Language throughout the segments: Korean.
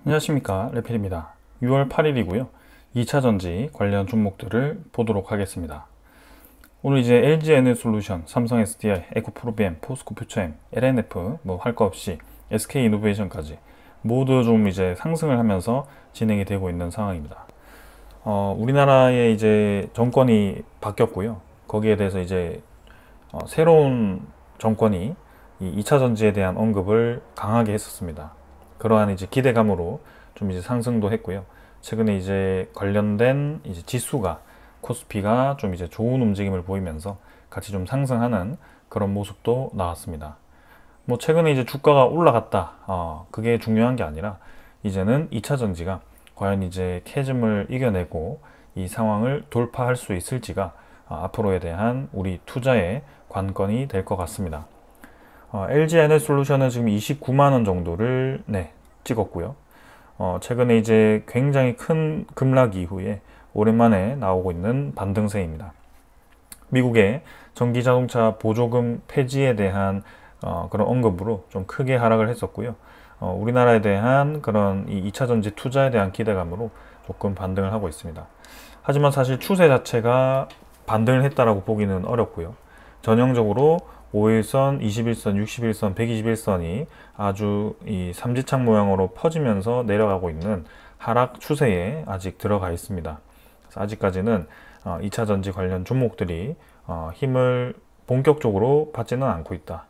안녕하십니까, 레필입니다. 6월 8일이고요 2차전지 관련 종목들을 보도록 하겠습니다. 오늘 이제 LG 에너솔루션, 삼성 SDI, 에코프로비엠, 포스코 퓨처엠, LNF 뭐 할 거 없이 SK 이노베이션까지 모두 좀 이제 상승을 하면서 진행이 되고 있는 상황입니다. 우리나라의 이제 정권이 바뀌었고요. 거기에 대해서 이제 새로운 정권이 이 2차 전지에 대한 언급을 강하게 했었습니다. 그러한 이제 기대감으로 좀 이제 상승도 했고요. 최근에 이제 관련된 이제 지수가 코스피가 좀 이제 좋은 움직임을 보이면서 같이 좀 상승하는 그런 모습도 나왔습니다. 뭐 최근에 이제 주가가 올라갔다. 그게 중요한 게 아니라 이제는 2차 전지가 과연 이제 캐즘을 이겨내고 이 상황을 돌파할 수 있을지가 앞으로에 대한 우리 투자의 관건이 될 것 같습니다. LG 에너솔루션은 지금 29만원 정도를 찍었고요. 최근에 이제 굉장히 큰 급락 이후에 오랜만에 나오고 있는 반등세입니다. 미국의 전기자동차 보조금 폐지에 대한 그런 언급으로 좀 크게 하락을 했었고요. 우리나라에 대한 그런 이 2차 전지 투자에 대한 기대감으로 조금 반등을 하고 있습니다. 하지만 사실 추세 자체가 반등을 했다라고 보기는 어렵고요. 전형적으로 5일선, 21선, 61선, 121선이 아주 이 삼지창 모양으로 퍼지면서 내려가고 있는 하락 추세에 아직 들어가 있습니다. 그래서 아직까지는 2차 전지 관련 종목들이 힘을 본격적으로 받지는 않고 있다.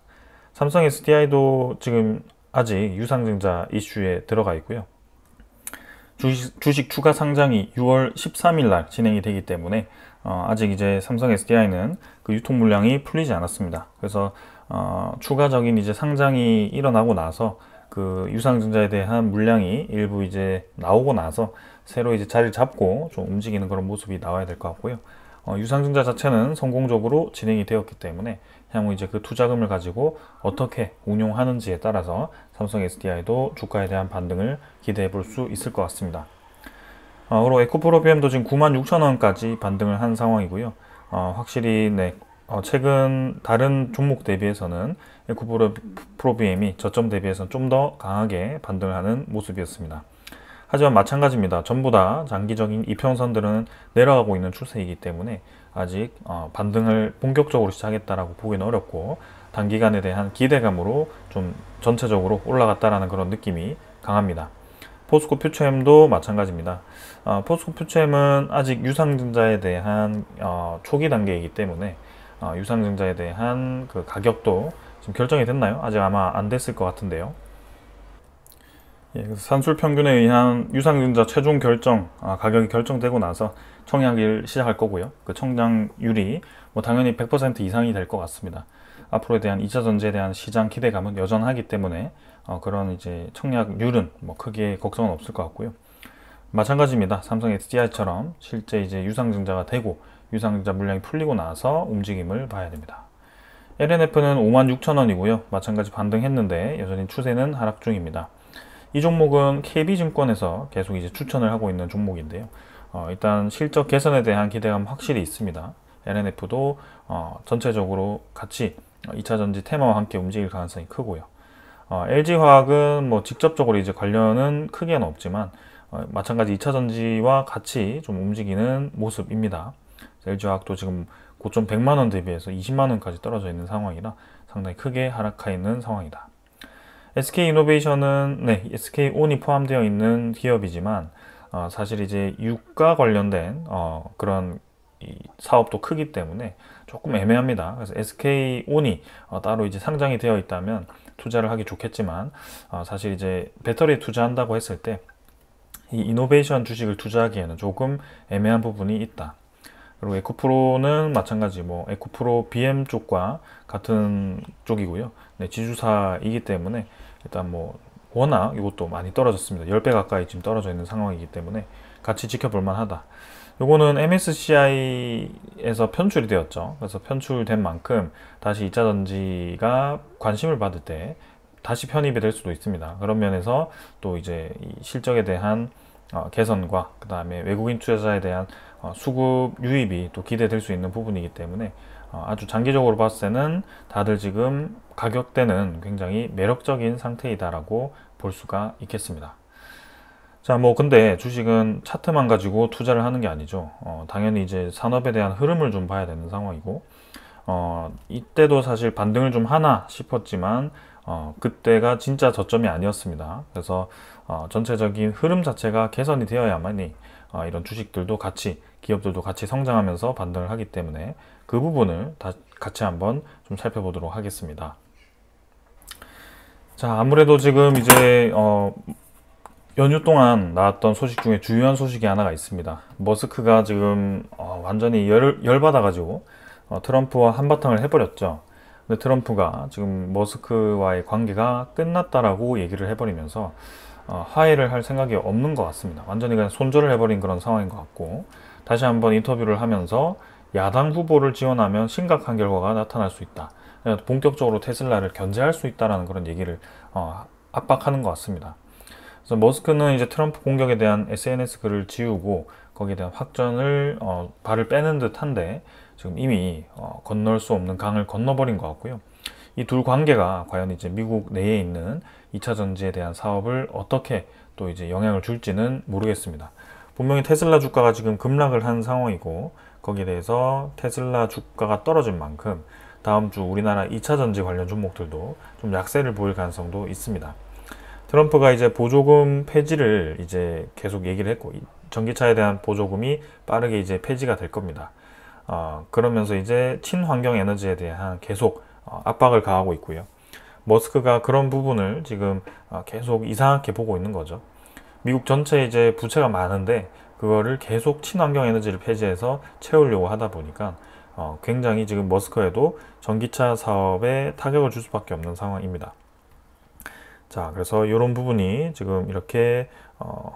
삼성 SDI도 지금 아직 유상증자 이슈에 들어가 있고요. 주식 추가 상장이 6월 13일 날 진행이 되기 때문에 아직 이제 삼성 SDI는 그 유통 물량이 풀리지 않았습니다. 그래서 추가적인 이제 상장이 일어나고 나서 그 유상증자에 대한 물량이 일부 이제 나오고 나서 새로 이제 자리를 잡고 좀 움직이는 그런 모습이 나와야 될 것 같고요. 유상증자 자체는 성공적으로 진행이 되었기 때문에 향후 이제 그 투자금을 가지고 어떻게 운용하는지에 따라서 삼성 SDI도 주가에 대한 반등을 기대해 볼 수 있을 것 같습니다. 그리고 에코프로비엠도 지금 96,000원까지 반등을 한 상황이고요. 확실히 최근 다른 종목 대비해서는 에코프로비엠이 저점 대비해서는 좀 더 강하게 반등을 하는 모습이었습니다. 하지만 마찬가지입니다. 전부 다 장기적인 이평선들은 내려가고 있는 추세이기 때문에 아직 반등을 본격적으로 시작했다라고 보기는 어렵고 단기간에 대한 기대감으로 좀 전체적으로 올라갔다라는 그런 느낌이 강합니다. 포스코 퓨처엠도 마찬가지입니다. 포스코 퓨처엠은 아직 유상증자에 대한 초기 단계이기 때문에 유상증자에 대한 그 가격도 지금 결정이 됐나요? 아직 아마 안 됐을 것 같은데요. 산술 평균에 의한 유상증자 최종 결정 가격이 결정되고 나서 청약을 시작할 거고요. 그 청량률이 뭐 당연히 100% 이상이 될 것 같습니다. 앞으로에 대한 2차 전지에 대한 시장 기대감은 여전하기 때문에 그런 이제 청약률은 뭐 크게 걱정은 없을 것 같고요. 마찬가지입니다. 삼성 SDI처럼 실제 이제 유상증자가 되고 유상증자 물량이 풀리고 나서 움직임을 봐야 됩니다. LNF는 56,000원이고요. 마찬가지 반등했는데 여전히 추세는 하락 중입니다. 이 종목은 KB증권에서 계속 이제 추천을 하고 있는 종목인데요. 일단 실적 개선에 대한 기대감 확실히 있습니다. LNF도 전체적으로 같이 2차 전지 테마와 함께 움직일 가능성이 크고요. LG화학은 뭐 직접적으로 이제 관련은 크게는 없지만 마찬가지 2차 전지와 같이 좀 움직이는 모습입니다. LG화학도 지금 고점 100만원 대비해서 20만원까지 떨어져 있는 상황이라 상당히 크게 하락해 있는 상황이다. SK 이노베이션은 SK온이 포함되어 있는 기업이지만 사실 이제 유가 관련된 그런 사업도 크기 때문에 조금 애매합니다. 그래서 SK온이 따로 이제 상장이 되어 있다면 투자를 하기 좋겠지만 사실 이제 배터리에 투자한다고 했을 때 이 이노베이션 주식을 투자하기에는 조금 애매한 부분이 있다. 그리고 에코프로는 마찬가지 에코프로 BM 쪽과 같은 쪽이고요. 지주사이기 때문에 일단 워낙 이것도 많이 떨어졌습니다. 10배 가까이 지금 떨어져 있는 상황이기 때문에 같이 지켜볼 만하다. 요거는 MSCI에서 편출이 되었죠. 그래서 편출된 만큼 다시 2차 전지가 관심을 받을 때 다시 편입이 될 수도 있습니다. 그런 면에서 또 이제 이 실적에 대한 개선과 그 다음에 외국인 투자자에 대한 수급 유입이 또 기대될 수 있는 부분이기 때문에 아주 장기적으로 봤을 때는 다들 지금 가격대는 굉장히 매력적인 상태이다라고 볼 수가 있겠습니다. 자, 뭐 근데 주식은 차트만 가지고 투자를 하는 게 아니죠. 당연히 이제 산업에 대한 흐름을 좀 봐야 되는 상황이고, 이때도 사실 반등을 좀 하나 싶었지만, 그때가 진짜 저점이 아니었습니다. 그래서 전체적인 흐름 자체가 개선이 되어야만이 이런 주식들도 같이, 기업들도 같이 성장하면서 반등을 하기 때문에 그 부분을 같이 한번 좀 살펴보도록 하겠습니다. 자, 아무래도 지금 이제 연휴 동안 나왔던 소식 중에 주요한 소식이 하나가 있습니다. 머스크가 지금 완전히 열받아가지고 트럼프와 한바탕을 해버렸죠. 근데 트럼프가 지금 머스크와의 관계가 끝났다라고 얘기를 해버리면서 화해를 할 생각이 없는 것 같습니다. 완전히 그냥 손절을 해버린 그런 상황인 것 같고, 다시 한번 인터뷰를 하면서 야당 후보를 지원하면 심각한 결과가 나타날 수 있다. 본격적으로 테슬라를 견제할 수 있다라는 그런 얘기를 압박하는 것 같습니다. 그래서 머스크는 이제 트럼프 공격에 대한 SNS 글을 지우고 거기에 대한 확전을 발을 빼는 듯한데, 지금 이미 건널 수 없는 강을 건너버린 것 같고요. 이 둘 관계가 과연 이제 미국 내에 있는 2차 전지에 대한 사업을 어떻게 또 이제 영향을 줄지는 모르겠습니다. 분명히 테슬라 주가가 지금 급락을 한 상황이고, 거기에 대해서 테슬라 주가가 떨어진 만큼 다음 주 우리나라 2차 전지 관련 종목들도 좀 약세를 보일 가능성도 있습니다. 트럼프가 이제 보조금 폐지를 이제 계속 얘기를 했고, 전기차에 대한 보조금이 빠르게 이제 폐지가 될 겁니다. 그러면서 이제 친환경 에너지에 대한 계속 압박을 가하고 있고요. 머스크가 그런 부분을 지금 계속 이상하게 보고 있는 거죠. 미국 전체에 이제 부채가 많은데 그거를 계속 친환경 에너지를 폐지해서 채우려고 하다 보니까 굉장히 지금 머스크에도 전기차 사업에 타격을 줄 수밖에 없는 상황입니다. 자, 그래서 이런 부분이 지금 이렇게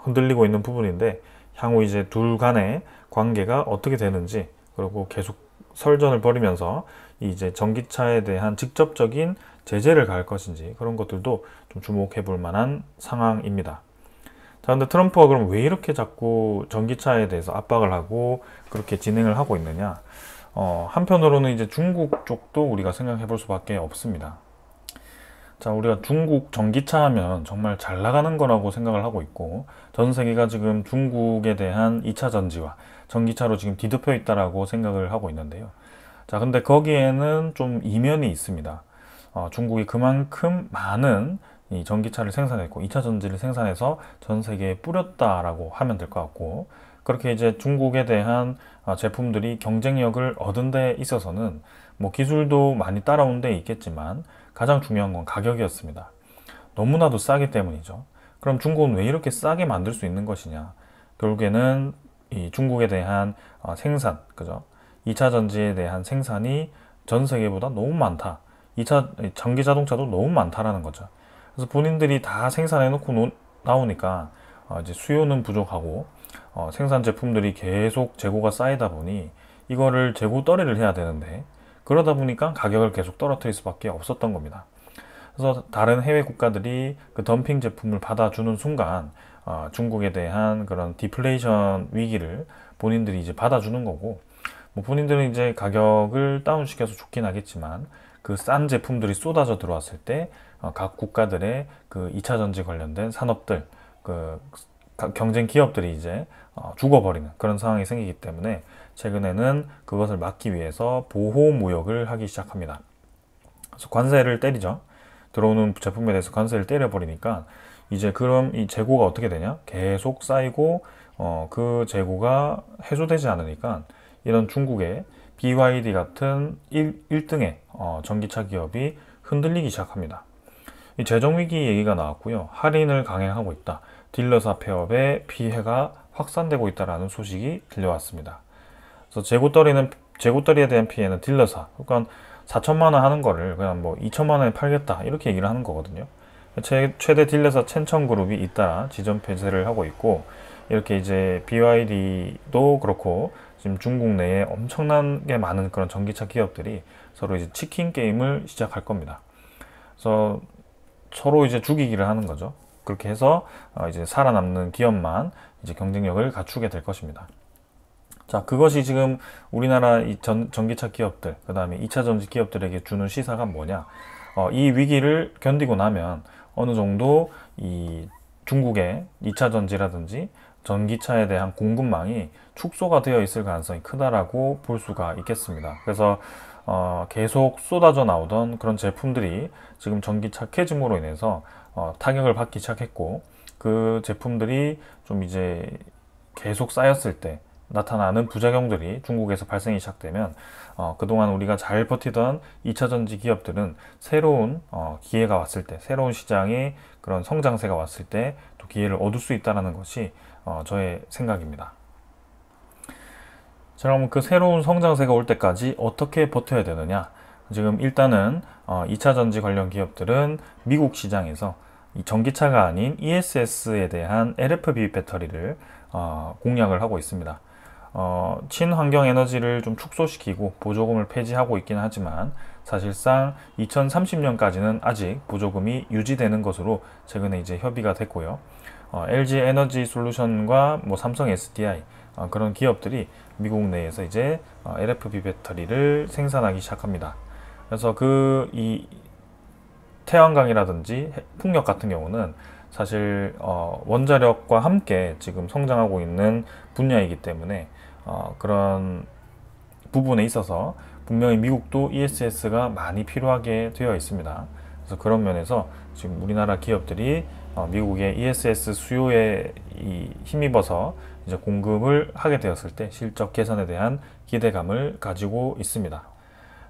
흔들리고 있는 부분인데, 향후 이제 둘 간의 관계가 어떻게 되는지, 그리고 계속 설전을 벌이면서 이제 전기차에 대한 직접적인 제재를 가할 것인지, 그런 것들도 좀 주목해 볼 만한 상황입니다. 자, 근데 트럼프가 그럼 왜 이렇게 자꾸 전기차에 대해서 압박을 하고 그렇게 진행을 하고 있느냐? 한편으로는 이제 중국 쪽도 우리가 생각해 볼 수밖에 없습니다. 자, 우리가 중국 전기차 하면 정말 잘 나가는 거라고 생각을 하고 있고, 전 세계가 지금 중국에 대한 2차 전지와 전기차로 지금 뒤덮여 있다라고 생각을 하고 있는데요. 자, 근데 거기에는 좀 이면이 있습니다. 중국이 그만큼 많은 이 전기차를 생산했고 2차 전지를 생산해서 전 세계에 뿌렸다라고 하면 될 것 같고, 그렇게 이제 중국에 대한 제품들이 경쟁력을 얻은 데 있어서는 뭐 기술도 많이 따라온 데 있겠지만 가장 중요한 건 가격이었습니다. 너무나도 싸기 때문이죠. 그럼 중국은 왜 이렇게 싸게 만들 수 있는 것이냐? 결국에는 이 중국에 대한 생산, 그죠? 2차 전지에 대한 생산이 전 세계보다 너무 많다. 2차 전기 자동차도 너무 많다라는 거죠. 그래서 본인들이 다 생산해 놓고 나오니까 이제 수요는 부족하고 생산 제품들이 계속 재고가 쌓이다 보니 이거를 재고 떨이를 해야 되는데, 그러다 보니까 가격을 계속 떨어뜨릴 수밖에 없었던 겁니다. 그래서 다른 해외 국가들이 그 덤핑 제품을 받아주는 순간 중국에 대한 그런 디플레이션 위기를 본인들이 이제 받아주는 거고, 뭐 본인들은 이제 가격을 다운시켜서 좋긴 하겠지만 그 싼 제품들이 쏟아져 들어왔을 때 각 국가들의 그 2차 전지 관련된 산업들, 그 경쟁 기업들이 이제 죽어버리는 그런 상황이 생기기 때문에 최근에는 그것을 막기 위해서 보호 무역을 하기 시작합니다. 그래서 관세를 때리죠. 들어오는 제품에 대해서 관세를 때려버리니까 이제 그럼 이 재고가 어떻게 되냐? 계속 쌓이고 그 재고가 해소되지 않으니까 이런 중국의 BYD 같은 1등의 전기차 기업이 흔들리기 시작합니다. 이 재정위기 얘기가 나왔고요. 할인을 강행하고 있다. 딜러사 폐업에 피해가 확산되고 있다는 소식이 들려왔습니다. 그래서 재고떨이에 대한 피해는 딜러사, 그러니까 4천만 원 하는 거를 그냥 뭐 2천만 원에 팔겠다 이렇게 얘기를 하는 거거든요. 최대 딜러사 첸천그룹이 잇따라 지점 폐쇄를 하고 있고, 이렇게 이제 BYD도 그렇고 지금 중국 내에 엄청나게 많은 그런 전기차 기업들이 서로 이제 치킨 게임을 시작할 겁니다. 그래서 서로 이제 죽이기를 하는 거죠. 그렇게 해서 이제 살아남는 기업만 이제 경쟁력을 갖추게 될 것입니다. 자, 그것이 지금 우리나라 이 전기차 기업들, 그 다음에 2차 전지 기업들에게 주는 시사가 뭐냐? 이 위기를 견디고 나면 어느 정도 이 중국의 2차 전지라든지 전기차에 대한 공급망이 축소가 되어 있을 가능성이 크다라고 볼 수가 있겠습니다. 그래서 계속 쏟아져 나오던 그런 제품들이 지금 전기차 캐즘으로 인해서 타격을 받기 시작했고, 그 제품들이 좀 이제 계속 쌓였을 때 나타나는 부작용들이 중국에서 발생이 시작되면 그동안 우리가 잘 버티던 2차 전지 기업들은 새로운 기회가 왔을 때, 새로운 시장의 그런 성장세가 왔을 때 또 기회를 얻을 수 있다는 것이 저의 생각입니다. 자, 그럼 그 새로운 성장세가 올 때까지 어떻게 버텨야 되느냐? 지금 일단은 2차 전지 관련 기업들은 미국 시장에서 이 전기차가 아닌 ESS에 대한 LFP 배터리를 공략을 하고 있습니다. 친환경 에너지를 좀 축소시키고 보조금을 폐지하고 있긴 하지만 사실상 2030년까지는 아직 보조금이 유지되는 것으로 최근에 이제 협의가 됐고요. LG 에너지 솔루션과 뭐 삼성 SDI 그런 기업들이 미국 내에서 이제 LFP 배터리를 생산하기 시작합니다. 그래서 이 태양광이라든지 풍력 같은 경우는 사실 원자력과 함께 지금 성장하고 있는 분야이기 때문에 그런 부분에 있어서 분명히 미국도 ESS가 많이 필요하게 되어 있습니다. 그래서 그런 면에서 지금 우리나라 기업들이 미국의 ESS 수요에 힘입어서 이제 공급을 하게 되었을 때 실적 개선에 대한 기대감을 가지고 있습니다.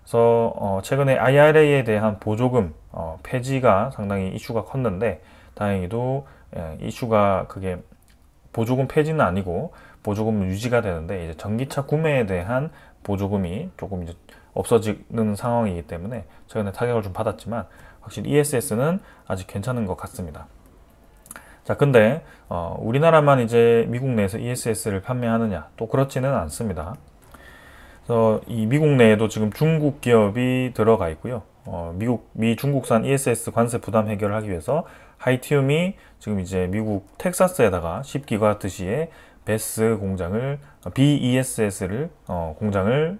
그래서 최근에 IRA에 대한 보조금 폐지가 상당히 이슈가 컸는데, 다행히도 이슈가 그게 보조금 폐지는 아니고 보조금 유지가 되는데, 이제 전기차 구매에 대한 보조금이 조금 이제 없어지는 상황이기 때문에 최근에 타격을 좀 받았지만 확실히 ESS는 아직 괜찮은 것 같습니다. 자, 근데 우리나라만 이제 미국 내에서 ESS를 판매하느냐? 또 그렇지는 않습니다. 그래서 이 미국 내에도 지금 중국 기업이 들어가 있고요. 미 중국산 ESS 관세 부담 해결을 하기 위해서 하이티움이 지금 이제 미국 텍사스에다가 10기가와트시의 베스 공장을 BESS를 공장을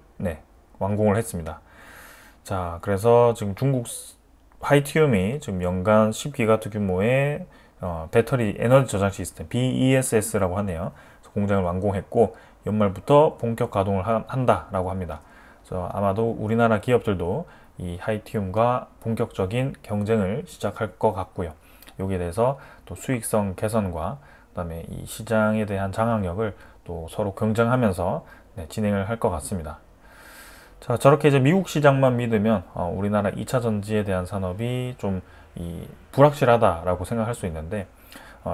완공을 했습니다. 자, 그래서 지금 중국 하이티움이 지금 연간 10기가와트 규모의 배터리 에너지 저장 시스템 BESS라고 하네요. 공장을 완공했고 연말부터 본격 가동을 한다라고 합니다. 그래서 아마도 우리나라 기업들도 이 하이티움과 본격적인 경쟁을 시작할 것 같고요. 여기에 대해서 또 수익성 개선과 그다음에 이 시장에 대한 장악력을 또 서로 경쟁하면서 진행을 할 것 같습니다. 자, 저렇게 이제 미국 시장만 믿으면 우리나라 2차 전지에 대한 산업이 좀 불확실하다라고 생각할 수 있는데,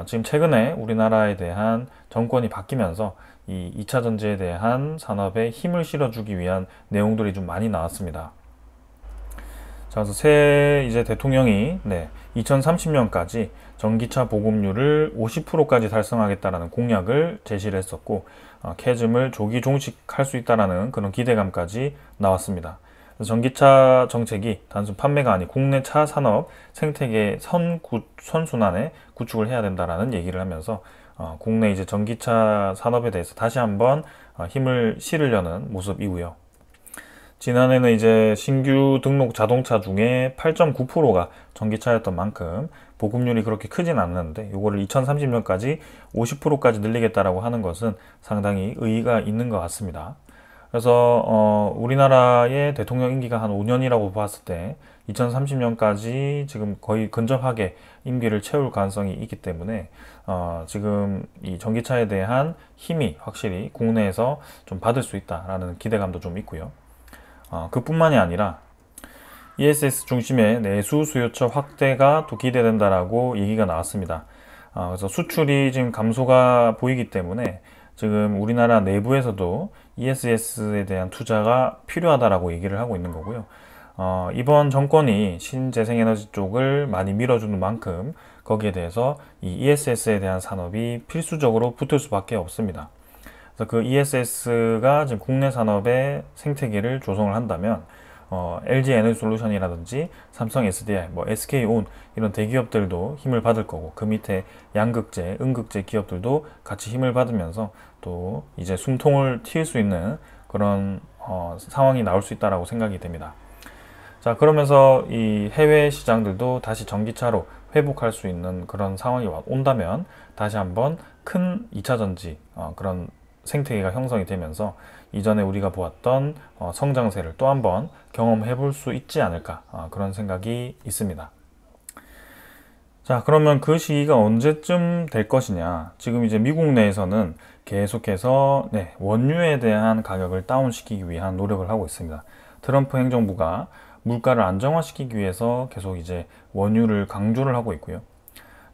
지금 최근에 우리나라에 대한 정권이 바뀌면서 이 2차 전지에 대한 산업에 힘을 실어주기 위한 내용들이 좀 많이 나왔습니다. 자, 그래서 새 이제 대통령이 2030년까지 전기차 보급률을 50%까지 달성하겠다라는 공약을 제시를 했었고, 캐즘을 조기 종식할 수 있다라는 그런 기대감까지 나왔습니다. 전기차 정책이 단순 판매가 아닌 국내 차 산업 생태계 선순환에 구축을 해야 된다라는 얘기를 하면서 국내 이제 전기차 산업에 대해서 다시 한번 힘을 실으려는 모습이고요. 지난해는 이제 신규 등록 자동차 중에 8.9%가 전기차였던 만큼 보급률이 그렇게 크진 않는데, 이거를 2030년까지 50%까지 늘리겠다라고 하는 것은 상당히 의의가 있는 것 같습니다. 그래서 우리나라의 대통령 임기가 한 5년이라고 봤을 때 2030년까지 지금 거의 근접하게 임기를 채울 가능성이 있기 때문에 지금 이 전기차에 대한 힘이 확실히 국내에서 좀 받을 수 있다라는 기대감도 좀 있고요. 그뿐만이 아니라 ESS 중심의 내수 수요처 확대가 또 기대된다라고 얘기가 나왔습니다. 그래서 수출이 지금 감소가 보이기 때문에 지금 우리나라 내부에서도 ESS에 대한 투자가 필요하다라고 얘기를 하고 있는 거고요. 이번 정권이 신재생에너지 쪽을 많이 밀어주는 만큼 거기에 대해서 이 ESS에 대한 산업이 필수적으로 붙을 수밖에 없습니다. 그래서 그 ESS가 지금 국내 산업의 생태계를 조성을 한다면 LG 에너지 솔루션이라든지 삼성 SDI, 뭐 SK온 이런 대기업들도 힘을 받을 거고, 그 밑에 양극재, 음극재 기업들도 같이 힘을 받으면서 또 이제 숨통을 트일 수 있는 그런 상황이 나올 수 있다라고 생각이 됩니다. 자, 그러면서 이 해외 시장들도 다시 전기차로 회복할 수 있는 그런 상황이 온다면 다시 한번 큰 2차 전지 그런 생태계가 형성이 되면서 이전에 우리가 보았던 성장세를 또 한번 경험해 볼 수 있지 않을까 그런 생각이 있습니다. 자, 그러면 그 시기가 언제쯤 될 것이냐? 지금 이제 미국 내에서는 계속해서 원유에 대한 가격을 다운시키기 위한 노력을 하고 있습니다. 트럼프 행정부가 물가를 안정화시키기 위해서 계속 이제 원유를 강조를 하고 있고요.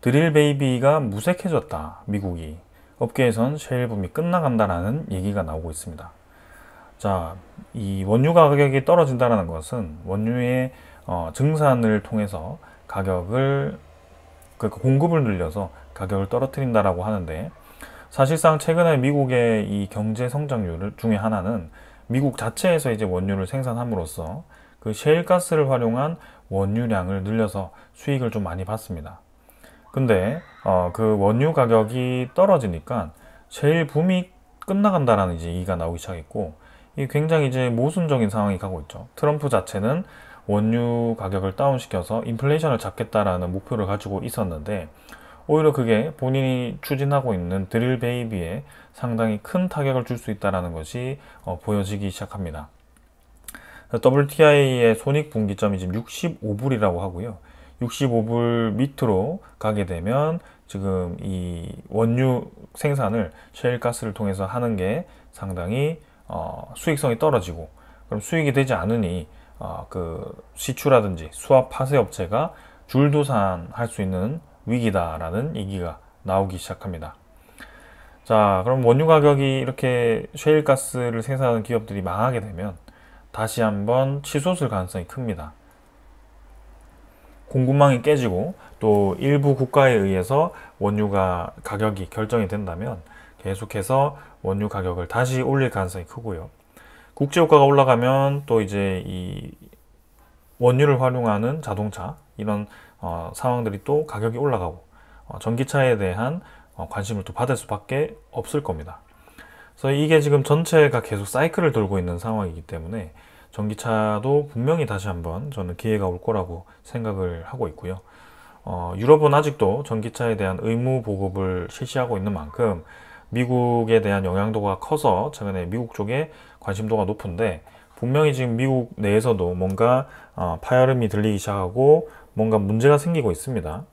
드릴 베이비가 무색해졌다, 미국이. 업계에선 셰일 붐이 끝나간다라는 얘기가 나오고 있습니다. 자, 이 원유 가격이 떨어진다는 것은 원유의 증산을 통해서 가격을 공급을 늘려서 가격을 떨어뜨린다라고 하는데, 사실상 최근에 미국의 이 경제 성장률 중에 하나는 미국 자체에서 이제 원유를 생산함으로써 그 셰일가스를 활용한 원유량을 늘려서 수익을 좀 많이 받습니다. 근데 그 원유 가격이 떨어지니까 셰일 붐이 끝나간다라는 이제 얘기가 나오기 시작했고, 이 굉장히 이제 모순적인 상황이 가고 있죠. 트럼프 자체는 원유 가격을 다운시켜서 인플레이션을 잡겠다라는 목표를 가지고 있었는데, 오히려 그게 본인이 추진하고 있는 드릴 베이비에 상당히 큰 타격을 줄 수 있다는 것이 보여지기 시작합니다. WTI의 손익분기점이 지금 65불이라고 하고요. 65불 밑으로 가게 되면 지금 이 원유 생산을 셰일가스를 통해서 하는 게 상당히 수익성이 떨어지고, 그럼 수익이 되지 않으니 그 시추라든지 수압 파쇄 업체가 줄도산할 수 있는 위기다라는 얘기가 나오기 시작합니다. 자, 그럼 원유 가격이 이렇게 셰일가스를 생산하는 기업들이 망하게 되면 다시 한번 치솟을 가능성이 큽니다. 공급망이 깨지고 또 일부 국가에 의해서 원유가 가격이 결정이 된다면 계속해서 원유 가격을 다시 올릴 가능성이 크고요. 국제유가가 올라가면 또 이제 이 원유를 활용하는 자동차 이런 상황들이 또 가격이 올라가고 전기차에 대한 관심을 또 받을 수밖에 없을 겁니다. 그래서 이게 지금 전체가 계속 사이클을 돌고 있는 상황이기 때문에 전기차도 분명히 다시 한번 저는 기회가 올 거라고 생각을 하고 있고요. 유럽은 아직도 전기차에 대한 의무 보급을 실시하고 있는 만큼 미국에 대한 영향도가 커서 최근에 미국 쪽에 관심도가 높은데, 분명히 지금 미국 내에서도 뭔가 파열음이 들리기 시작하고 뭔가 문제가 생기고 있습니다.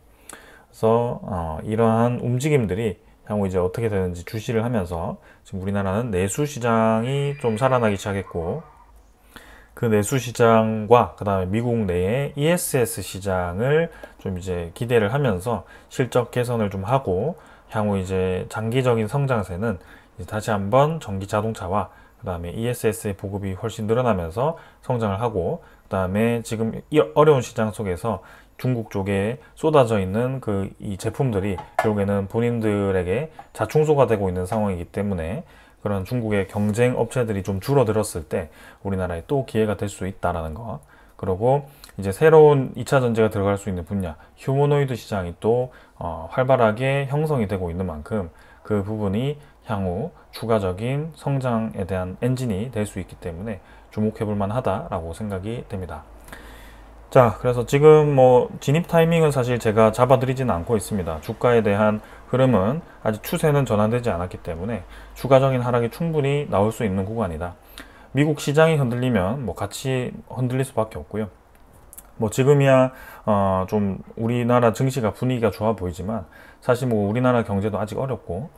그래서 이러한 움직임들이 향후 이제 어떻게 되는지 주시를 하면서 지금 우리나라는 내수 시장이 좀 살아나기 시작했고, 그 내수 시장과 그 다음에 미국 내의 ESS 시장을 좀 이제 기대를 하면서 실적 개선을 좀 하고, 향후 이제 장기적인 성장세는 이제 다시 한번 전기 자동차와 그 다음에 ESS의 보급이 훨씬 늘어나면서 성장을 하고, 그 다음에 지금 이 어려운 시장 속에서 중국 쪽에 쏟아져 있는 이 제품들이 결국에는 본인들에게 자충수가 되고 있는 상황이기 때문에 그런 중국의 경쟁 업체들이 좀 줄어들었을 때 우리나라에 또 기회가 될 수 있다라는 거. 그리고 이제 새로운 2차 전지가 들어갈 수 있는 분야, 휴머노이드 시장이 또 활발하게 형성이 되고 있는 만큼 그 부분이 향후 추가적인 성장에 대한 엔진이 될 수 있기 때문에 주목해 볼 만하다라고 생각이 됩니다. 자, 그래서 지금 진입 타이밍은 사실 제가 잡아드리지는 않고 있습니다. 주가에 대한 흐름은 아직 추세는 전환되지 않았기 때문에 추가적인 하락이 충분히 나올 수 있는 구간이다. 미국 시장이 흔들리면 같이 흔들릴 수밖에 없고요. 지금이야 좀 우리나라 증시가 분위기가 좋아 보이지만 사실 우리나라 경제도 아직 어렵고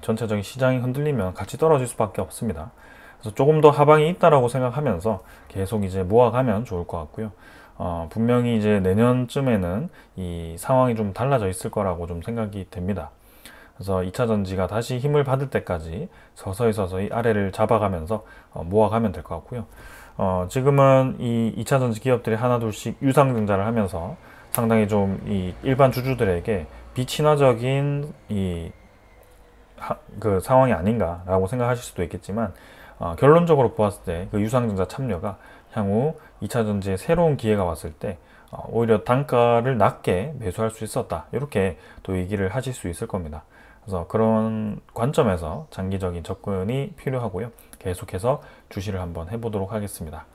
전체적인 시장이 흔들리면 같이 떨어질 수밖에 없습니다. 그래서 조금 더 하방이 있다라고 생각하면서 계속 이제 모아가면 좋을 것 같고요. 분명히 이제 내년쯤에는 이 상황이 좀 달라져 있을 거라고 좀 생각이 됩니다. 그래서 2차 전지가 다시 힘을 받을 때까지 서서히 아래를 잡아가면서 모아가면 될 것 같고요. 지금은 이 2차 전지 기업들이 하나둘씩 유상증자를 하면서 상당히 좀 이 일반 주주들에게 비친화적인 그 상황이 아닌가라고 생각하실 수도 있겠지만, 결론적으로 보았을 때 그 유상증자 참여가 향후 2차 전지에 새로운 기회가 왔을 때 오히려 단가를 낮게 매수할 수 있었다, 이렇게 또 얘기를 하실 수 있을 겁니다. 그래서 그런 관점에서 장기적인 접근이 필요하고요. 계속해서 주시를 한번 해보도록 하겠습니다.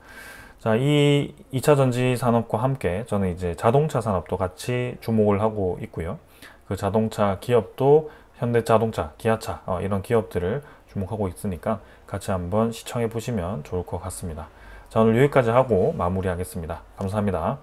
자, 이 2차 전지 산업과 함께 저는 이제 자동차 산업도 같이 주목을 하고 있고요. 그 자동차 기업도 현대자동차, 기아차 이런 기업들을 주목하고 있으니까 같이 한번 시청해 보시면 좋을 것 같습니다. 자, 오늘 여기까지 하고 마무리하겠습니다. 감사합니다.